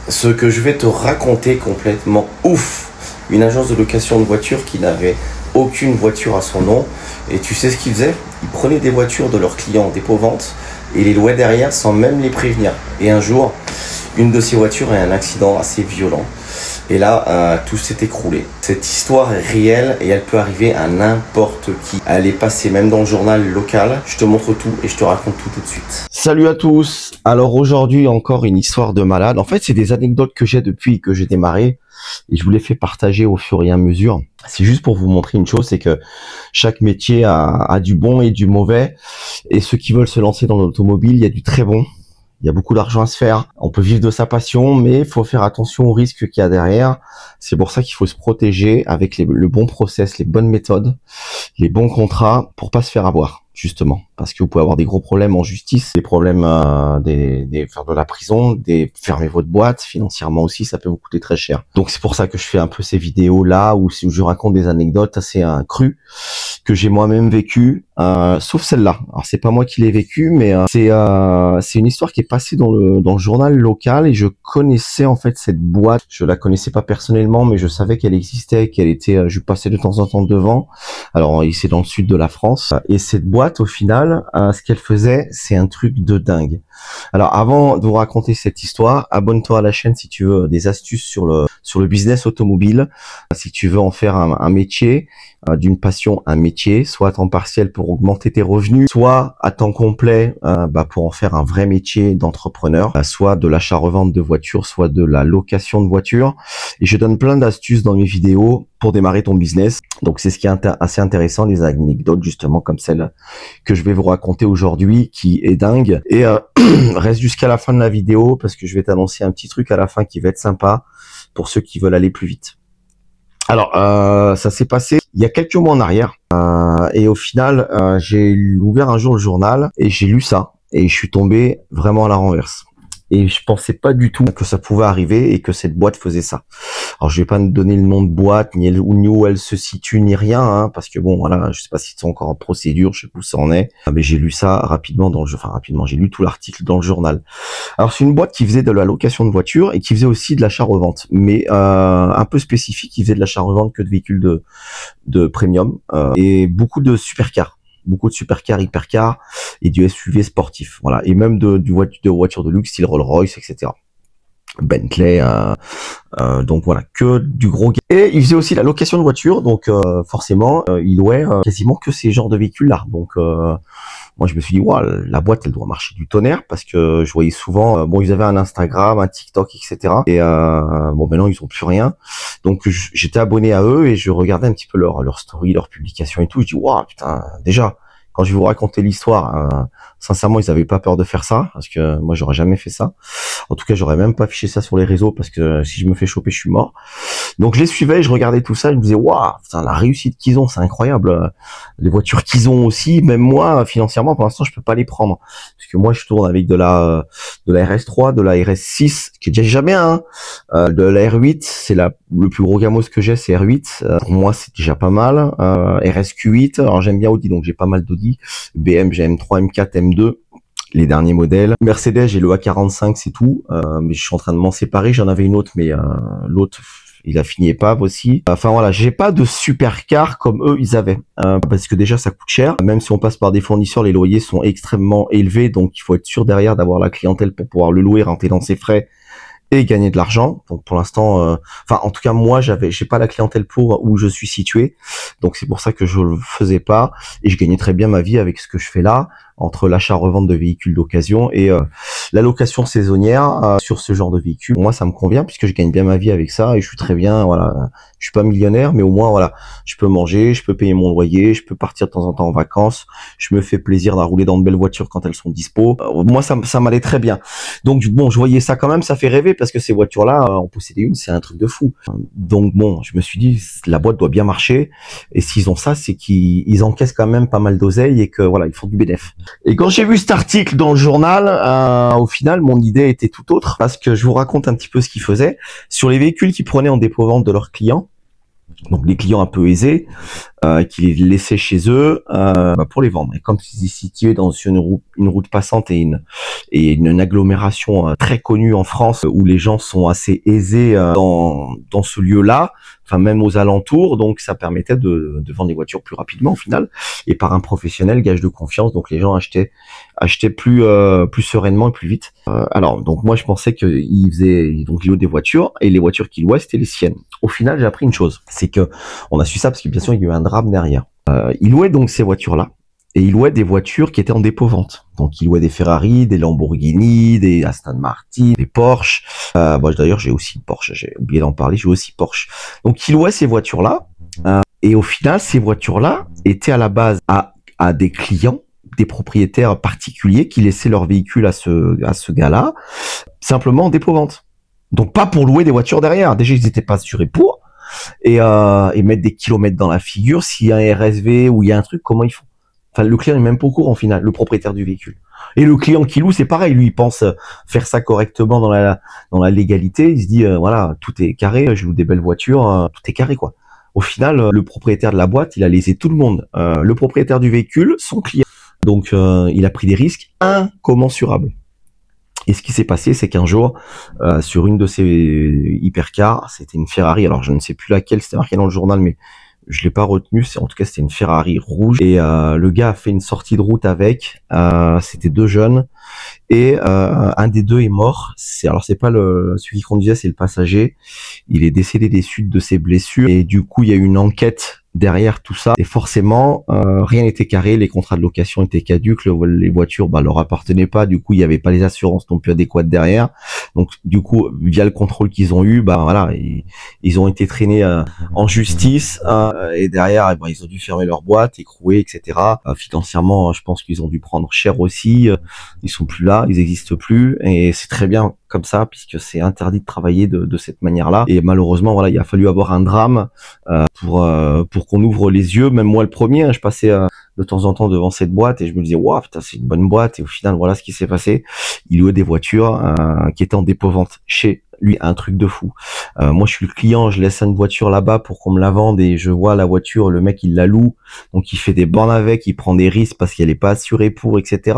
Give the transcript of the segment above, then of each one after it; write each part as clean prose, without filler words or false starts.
Ce que je vais te raconter complètement ouf. Une agence de location de voitures qui n'avait aucune voiture à son nom. Et tu sais ce qu'ils faisaient? Ils prenaient des voitures de leurs clients en dépôt-vente et les louaient derrière sans même les prévenir. Et un jour, une de ces voitures a eu un accident assez violent. Et là, tout s'est écroulé. Cette histoire est réelle et elle peut arriver à n'importe qui. Elle est passée même dans le journal local. Je te montre tout et je te raconte tout de suite. Salut à tous. Alors aujourd'hui, encore une histoire de malade. En fait, c'est des anecdotes que j'ai depuis que j'ai démarré et je vous les fais partager au fur et à mesure. C'est juste pour vous montrer une chose, c'est que chaque métier a du bon et du mauvais. Et ceux qui veulent se lancer dans l'automobile, il y a du très bon. Il y a beaucoup d'argent à se faire. On peut vivre de sa passion, mais il faut faire attention aux risques qu'il y a derrière. C'est pour ça qu'il faut se protéger avec le bon process, les bonnes méthodes, les bons contrats pour pas se faire avoir, justement. Parce que vous pouvez avoir des gros problèmes en justice, des problèmes faire de la prison, fermer votre boîte, financièrement aussi, ça peut vous coûter très cher. Donc c'est pour ça que je fais un peu ces vidéos-là où je raconte des anecdotes assez crues que j'ai moi-même vécu, sauf celle-là. Alors c'est pas moi qui l'ai vécu, mais c'est une histoire qui est passée dans le journal local et je connaissais en fait cette boîte. Je la connaissais pas personnellement, mais je savais qu'elle existait, qu'elle était. Je passais de temps en temps devant. Alors c'est dans le sud de la France et cette boîte au final, ce qu'elle faisait, c'est un truc de dingue. Alors avant de vous raconter cette histoire, abonne-toi à la chaîne si tu veux des astuces sur le business automobile, si tu veux en faire un métier, d'une passion un métier, soit à temps partiel pour augmenter tes revenus, soit à temps complet pour en faire un vrai métier d'entrepreneur, soit de l'achat-revente de voitures, soit de la location de voitures. Et je donne plein d'astuces dans mes vidéos pour démarrer ton business. Donc c'est ce qui est assez intéressant, des anecdotes justement comme celle que je vais vous raconter aujourd'hui, qui est dingue. Et reste jusqu'à la fin de la vidéo parce que je vais t'annoncer un petit truc à la fin qui va être sympa pour ceux qui veulent aller plus vite. Alors, ça s'est passé il y a quelques mois en arrière et au final, j'ai ouvert un jour le journal et j'ai lu ça et je suis tombé vraiment à la renverse. Et je pensais pas du tout que ça pouvait arriver et que cette boîte faisait ça. Alors je vais pas donner le nom de boîte, ni où elle se situe, ni rien, hein, parce que bon voilà, je sais pas s'ils sont encore en procédure, je sais pas où ça en est. Mais j'ai lu ça rapidement j'ai lu tout l'article dans le journal. Alors c'est une boîte qui faisait de la location de voitures et qui faisait aussi de l'achat-revente, mais un peu spécifique, qui faisait de l'achat-revente que de véhicules de premium et beaucoup de supercars. Beaucoup de supercars, hypercars et du SUV sportif, voilà, et même de voitures de luxe, style Rolls-Royce, etc. Bentley, donc voilà, que du gros. Et il faisait aussi la location de voitures, donc forcément, il louait quasiment que ces genres de véhicules-là. Donc moi je me suis dit, wow, la boîte elle doit marcher du tonnerre parce que je voyais souvent, ils avaient un Instagram, un TikTok, etc. Et maintenant ils ont plus rien. Donc j'étais abonné à eux et je regardais un petit peu leur story, leur publication et tout. Je dis, waouh, putain, déjà. Quand je vais vous raconter l'histoire, sincèrement, ils avaient pas peur de faire ça, parce que moi, j'aurais jamais fait ça. En tout cas, j'aurais même pas affiché ça sur les réseaux, parce que si je me fais choper, je suis mort. Donc, je les suivais, je regardais tout ça, je me disais, waouh, la réussite qu'ils ont, c'est incroyable. Les voitures qu'ils ont aussi, même moi, financièrement, pour l'instant, je peux pas les prendre. Parce que moi, je tourne avec de la RS3, de la RS6, qui est déjà jamais un, de la R8, c'est le plus gros gamos que j'ai, c'est R8. Pour moi, c'est déjà pas mal. RSQ8, alors j'aime bien Audi, donc j'ai pas mal d'Audi. BM, j'ai M3, M4, M2, les derniers modèles. Mercedes, j'ai le A45, c'est tout. Mais je suis en train de m'en séparer. J'en avais une autre, mais l'autre, il a fini épave aussi. Enfin voilà, j'ai pas de supercar comme eux, ils avaient. Parce que déjà, ça coûte cher. Même si on passe par des fournisseurs, les loyers sont extrêmement élevés. Donc, il faut être sûr derrière d'avoir la clientèle pour pouvoir le louer, rentrer dans ses frais et gagner de l'argent. Donc pour l'instant, en tout cas moi j'ai pas la clientèle pour où je suis situé, donc c'est pour ça que je le faisais pas et je gagnais très bien ma vie avec ce que je fais là, entre l'achat-revente de véhicules d'occasion et la location saisonnière sur ce genre de véhicule. Moi ça me convient puisque je gagne bien ma vie avec ça et je suis très bien, voilà. Je suis pas millionnaire, mais au moins voilà, je peux manger, je peux payer mon loyer, je peux partir de temps en temps en vacances, je me fais plaisir à rouler dans de belles voitures quand elles sont dispo. Moi ça m'allait très bien. Donc bon, je voyais ça quand même, ça fait rêver parce que ces voitures-là, en posséder une, c'est un truc de fou. Donc bon, je me suis dit la boîte doit bien marcher et s'ils ont ça, c'est qu'ils encaissent quand même pas mal d'oseille et que voilà, ils font du bénéf. Et quand j'ai vu cet article dans le journal, au final, mon idée était tout autre parce que je vous raconte un petit peu ce qu'ils faisaient sur les véhicules qu'ils prenaient en dépôt-vente de leurs clients. Donc des clients un peu aisés, qui les laissaient chez eux pour les vendre. Et comme c'est situé dans une route passante et une agglomération très connue en France où les gens sont assez aisés dans ce lieu-là, enfin même aux alentours, donc ça permettait de vendre des voitures plus rapidement au final et par un professionnel, gage de confiance. Donc les gens achetaient plus sereinement et plus vite. Alors donc moi je pensais qu'il louait des voitures et les voitures qu'il louait c'était les siennes. Au final j'ai appris une chose, c'est que on a su ça parce que bien sûr il y a eu un drame derrière. Il louait donc ces voitures-là. Et il louait des voitures qui étaient en dépôt-vente. Donc il louait des Ferrari, des Lamborghini, des Aston Martin, des Porsche. Moi d'ailleurs j'ai aussi Porsche, j'ai oublié d'en parler, j'ai aussi Porsche. Donc il louait ces voitures-là. Et au final, ces voitures-là étaient à la base à des clients, des propriétaires particuliers qui laissaient leur véhicule à ce gars-là, simplement en dépôt-vente. Donc pas pour louer des voitures derrière. Déjà ils n'étaient pas assurés pour. Et mettre des kilomètres dans la figure, s'il y a un RSV ou il y a un truc, comment ils font? Enfin, le client est même pas au courant, au final, le propriétaire du véhicule. Et le client qui loue, c'est pareil. Lui, il pense faire ça correctement dans la légalité. Il se dit, voilà, tout est carré. Je loue des belles voitures, tout est carré, quoi. Au final, le propriétaire de la boîte, il a lésé tout le monde. Le propriétaire du véhicule, son client. Donc, il a pris des risques incommensurables. Et ce qui s'est passé, c'est qu'un jour, sur une de ces hypercars, c'était une Ferrari. Alors, je ne sais plus laquelle, c'était marqué dans le journal, mais je l'ai pas retenu, en tout cas c'était une Ferrari rouge et le gars a fait une sortie de route avec, c'était deux jeunes et un des deux est mort. C'est pas celui qui conduisait, c'est le passager. Il est décédé des suites de ses blessures et du coup il y a eu une enquête derrière tout ça et forcément rien n'était carré, les contrats de location étaient caducs, les voitures leur appartenaient pas, du coup il y avait pas les assurances non plus adéquates derrière, donc du coup via le contrôle qu'ils ont eu, voilà, ils ont été traînés en justice et derrière ils ont dû fermer leur boîte, écrouer, etc. Financièrement je pense qu'ils ont dû prendre cher aussi, ils sont plus là, ils existent plus et c'est très bien comme ça puisque c'est interdit de travailler de cette manière-là et malheureusement voilà il a fallu avoir un drame pour qu'on ouvre les yeux. Même moi le premier, je passais de temps en temps devant cette boîte et je me disais waouh putain c'est une bonne boîte et au final voilà ce qui s'est passé. Il louait des voitures qui étaient en dépôt-vente chez lui, un truc de fou. Moi je suis le client, je laisse une voiture là-bas pour qu'on me la vende et je vois la voiture, le mec il la loue, donc il fait des bornes avec, il prend des risques parce qu'elle est pas assurée pour, etc.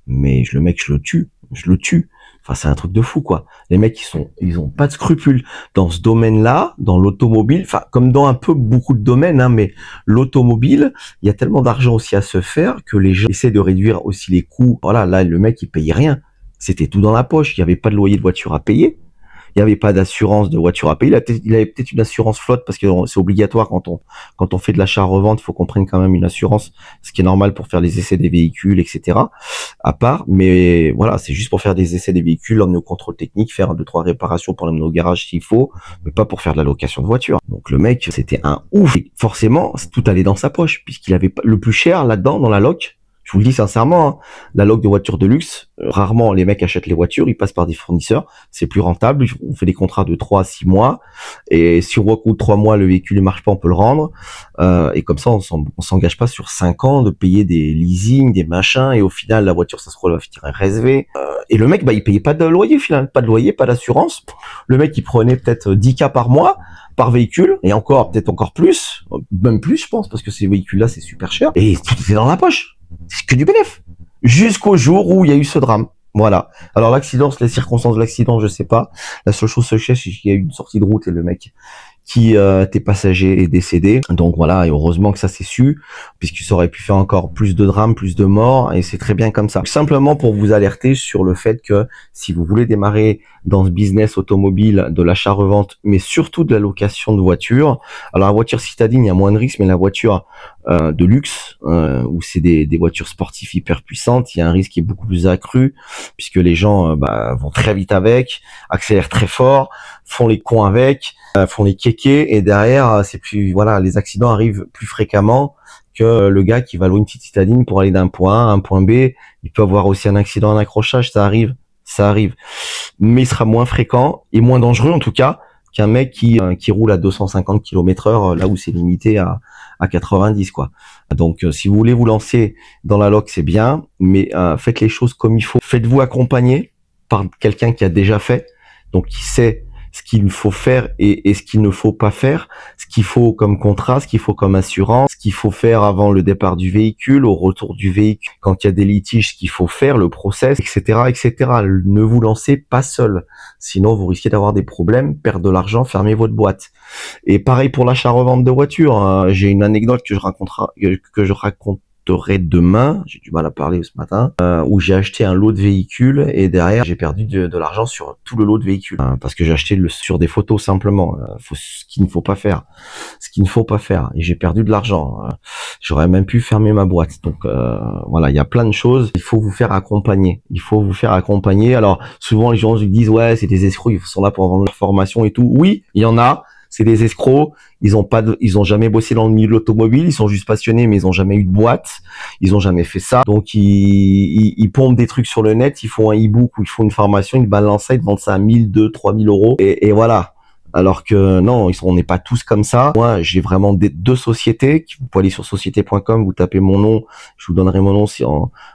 Mais le mec je le tue. Enfin, c'est un truc de fou, quoi. Les mecs, ils ont pas de scrupules dans ce domaine-là, dans l'automobile. Enfin, comme dans un peu beaucoup de domaines, hein, mais l'automobile, il y a tellement d'argent aussi à se faire que les gens essaient de réduire aussi les coûts. Voilà, là, le mec, il payait rien. C'était tout dans la poche. Il n'y avait pas de loyer de voiture à payer. Il n'y avait pas d'assurance de voiture à payer. Il avait peut-être une assurance flotte parce que c'est obligatoire quand on fait de l'achat-revente, il faut qu'on prenne quand même une assurance, ce qui est normal pour faire les essais des véhicules, etc. À part, mais voilà, c'est juste pour faire des essais des véhicules, l'emmener au contrôle technique, faire 2-3 réparations pour l'emmener au garage s'il faut, mais pas pour faire de la location de voiture. Donc le mec, c'était un ouf. Et forcément, tout allait dans sa poche puisqu'il avait le plus cher là-dedans, dans la loc. Je vous le dis sincèrement, hein, la loc de voitures de luxe, rarement les mecs achètent les voitures, ils passent par des fournisseurs, c'est plus rentable, on fait des contrats de 3 à 6 mois, et si on voit qu'au bout de 3 mois le véhicule ne marche pas, on peut le rendre, et comme ça on s'engage pas sur 5 ans de payer des leasing, des machins, et au final la voiture ça se trouve va finir un RSV, et le mec il payait pas de loyer finalement, pas de loyer, pas d'assurance, le mec il prenait peut-être 10K par mois, par véhicule, et peut-être encore plus, même plus je pense, parce que ces véhicules-là c'est super cher, et tout était dans la poche. C'est que du bénéf. Jusqu'au jour où il y a eu ce drame. Voilà. Alors l'accident, les circonstances de l'accident, je sais pas. La seule chose que je sais, c'est qu'il y a eu une sortie de route et le mec qui était passager est décédé. Donc voilà, et heureusement que ça s'est su, puisqu'il aurait pu faire encore plus de drames, plus de morts, et c'est très bien comme ça. Simplement pour vous alerter sur le fait que si vous voulez démarrer dans ce business automobile de l'achat-revente, mais surtout de la location de voitures, alors la voiture citadine, il y a moins de risques, mais la voiture de luxe, où c'est des voitures sportives hyper puissantes, il y a un risque qui est beaucoup plus accru, puisque les gens vont très vite avec, accélèrent très fort, font les cons avec, font les kékés, et derrière, c'est plus, voilà, les accidents arrivent plus fréquemment que le gars qui va louer une petite citadine pour aller d'un point A à un point B. Il peut avoir aussi un accident, un accrochage, ça arrive, mais il sera moins fréquent et moins dangereux en tout cas qu'un mec qui roule à 250 km/h là où c'est limité à 90 quoi. Donc si vous voulez vous lancer dans la loc, c'est bien, mais faites les choses comme il faut. Faites-vous accompagner par quelqu'un qui a déjà fait, donc qui sait ce qu'il faut faire et ce qu'il ne faut pas faire, ce qu'il faut comme contrat, ce qu'il faut comme assurance, ce qu'il faut faire avant le départ du véhicule, au retour du véhicule, quand il y a des litiges, ce qu'il faut faire, le process, etc., etc. Ne vous lancez pas seul, sinon vous risquez d'avoir des problèmes, perdre de l'argent, fermer votre boîte. Et pareil pour l'achat-revente de voitures, hein. J'ai une anecdote que je raconterai demain, j'ai du mal à parler ce matin, où j'ai acheté un lot de véhicules et derrière j'ai perdu de l'argent sur tout le lot de véhicules, parce que j'ai acheté sur des photos simplement, ce qu'il ne faut pas faire, et j'ai perdu de l'argent. J'aurais même pu fermer ma boîte. Donc voilà, il y a plein de choses. Il faut vous faire accompagner. Alors souvent les gens se disent ouais c'est des escrocs, ils sont là pour vendre leur formation et tout. Oui, il y en a. C'est des escrocs, ils ont jamais bossé dans le milieu de l'automobile, ils sont juste passionnés, mais ils ont jamais eu de boîte, ils ont jamais fait ça. Donc ils pompent des trucs sur le net, ils font un e-book ou ils font une formation, ils balancent ça, ils vendent ça à 1000, 2, 3000 euros et voilà. Alors que non, on n'est pas tous comme ça. Moi, j'ai vraiment deux sociétés. Vous pouvez aller sur société.com, vous tapez mon nom, je vous donnerai mon nom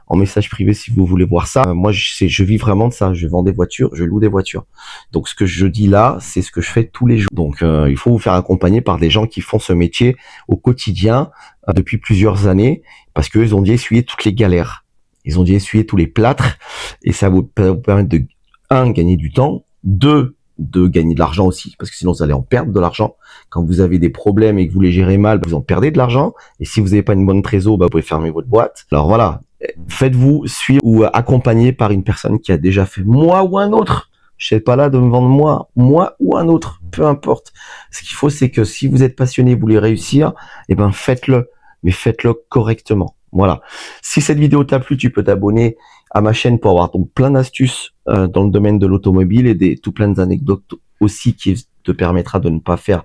en message privé si vous voulez voir ça. Moi, je vis vraiment de ça. Je vends des voitures, je loue des voitures. Donc, ce que je dis là, c'est ce que je fais tous les jours. Donc, il faut vous faire accompagner par des gens qui font ce métier au quotidien depuis plusieurs années, parce qu'ils ont dû essuyer toutes les galères. Ils ont dû essuyer tous les plâtres, et ça vous permettre de, gagner du temps, 2, de gagner de l'argent aussi, parce que sinon vous allez en perdre de l'argent. Quand vous avez des problèmes et que vous les gérez mal, vous en perdez de l'argent, et si vous n'avez pas une bonne trésor, vous pouvez fermer votre boîte. Alors voilà, faites-vous suivre ou accompagner par une personne qui a déjà fait, moi ou un autre. Je sais pas là de me vendre moi ou un autre, peu importe. Ce qu'il faut, c'est que si vous êtes passionné, vous voulez réussir, eh ben faites-le, mais faites-le correctement. Voilà. Si cette vidéo t'a plu, tu peux t'abonner à ma chaîne pour avoir donc plein d'astuces dans le domaine de l'automobile et tout plein d'anecdotes aussi qui te permettra de ne pas faire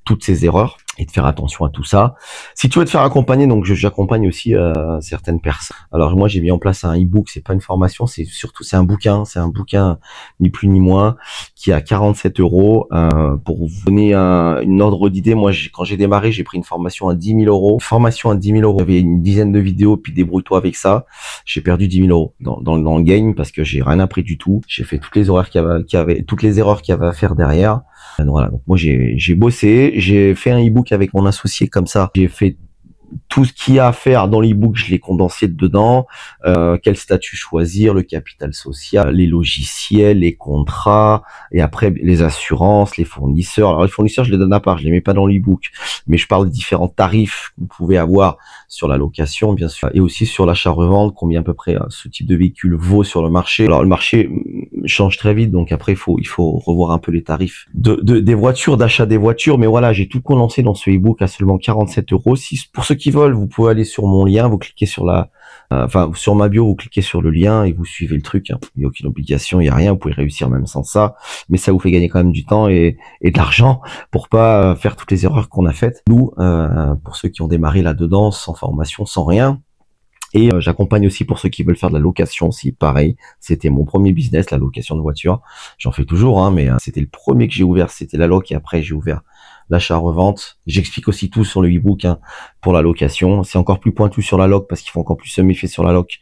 toutes ces erreurs et de faire attention à tout ça. Si tu veux te faire accompagner, donc j'accompagne aussi certaines personnes. Alors moi j'ai mis en place un e-book, c'est pas une formation, c'est un bouquin ni plus ni moins qui a 47 euros. Pour vous donner une ordre d'idée, moi quand j'ai démarré, j'ai pris une formation à 10 000 euros. J'avais une dizaine de vidéos, puis débrouille-toi avec ça. J'ai perdu 10 000 euros dans le game parce que j'ai rien appris du tout. J'ai fait toutes les erreurs qu'il y avait à faire derrière. Voilà, donc moi j'ai bossé, j'ai fait un e-book avec mon associé comme ça. J'ai fait tout ce qu'il y a à faire dans l'e-book, je l'ai condensé dedans. Quel statut choisir, le capital social, les logiciels, les contrats, et après les assurances, les fournisseurs. Alors les fournisseurs, je les donne à part, je les mets pas dans l'e-book, mais je parle des différents tarifs que vous pouvez avoir sur la location, bien sûr, et aussi sur l'achat-revente, combien à peu près ce type de véhicule vaut sur le marché. Alors le marché change très vite, donc après il faut revoir un peu les tarifs des voitures, d'achat des voitures. Mais voilà, j'ai tout condensé dans ce e-book à seulement 47 euros. Si pour ceux qui veulent, vous pouvez aller sur mon lien, vous cliquez sur sur ma bio, vous cliquez sur le lien et vous suivez le truc. Hein. Il n'y a aucune obligation, il n'y a rien, vous pouvez réussir même sans ça, mais ça vous fait gagner quand même du temps et de l'argent pour pas faire toutes les erreurs qu'on a faites. Nous, pour ceux qui ont démarré là-dedans, sans formation, sans rien. Et j'accompagne aussi pour ceux qui veulent faire de la location aussi, pareil, c'était mon premier business, la location de voiture. J'en fais toujours, hein, mais c'était le premier que j'ai ouvert, c'était la loc, et après j'ai ouvert l'achat-revente. J'explique aussi tout sur le e-book pour la location. C'est encore plus pointu sur la loc parce qu'il faut encore plus se méfier sur la loc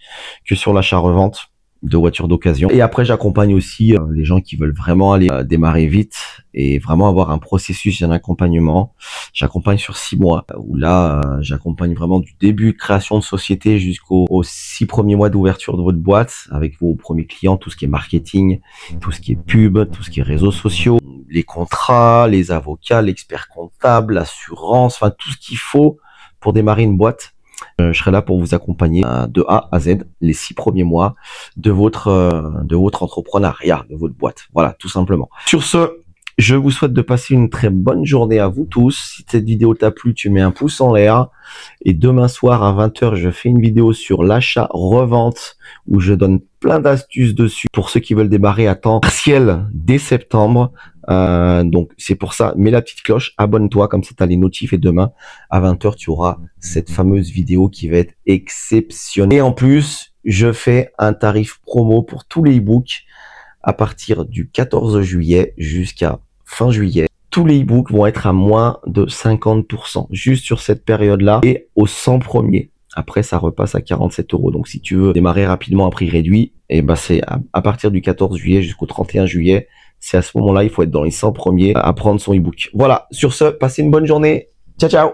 que sur l'achat-revente de voitures d'occasion. Et après j'accompagne aussi les gens qui veulent vraiment aller démarrer vite et vraiment avoir un processus d'un accompagnement. J'accompagne sur 6 mois où là j'accompagne vraiment du début de création de société jusqu'aux 6 premiers mois d'ouverture de votre boîte avec vos premiers clients, tout ce qui est marketing, tout ce qui est pub, tout ce qui est réseaux sociaux, les contrats, les avocats, l'expert comptable, l'assurance, enfin tout ce qu'il faut pour démarrer une boîte. Je serai là pour vous accompagner de A à Z les 6 premiers mois de votre entrepreneuriat, de votre boîte. Voilà, tout simplement. Sur ce, je vous souhaite de passer une très bonne journée à vous tous. Si cette vidéo t'a plu, tu mets un pouce en l'air. Et demain soir à 20 h, je fais une vidéo sur l'achat-revente où je donne plein d'astuces dessus pour ceux qui veulent démarrer à temps partiel dès septembre. Donc c'est pour ça, mets la petite cloche, abonne-toi, comme ça tu as les notifs, et demain à 20 h tu auras cette fameuse vidéo qui va être exceptionnelle. Et en plus, je fais un tarif promo pour tous les e-books à partir du 14 juillet jusqu'à fin juillet. Tous les e-books vont être à moins de 50% juste sur cette période-là et aux 100 premiers. Après, ça repasse à 47 euros. Donc, si tu veux démarrer rapidement à prix réduit, et ben c'est à partir du 14 juillet jusqu'au 31 juillet, c'est à ce moment-là, il faut être dans les 100 premiers à prendre son e-book. Voilà, sur ce, passez une bonne journée. Ciao, ciao!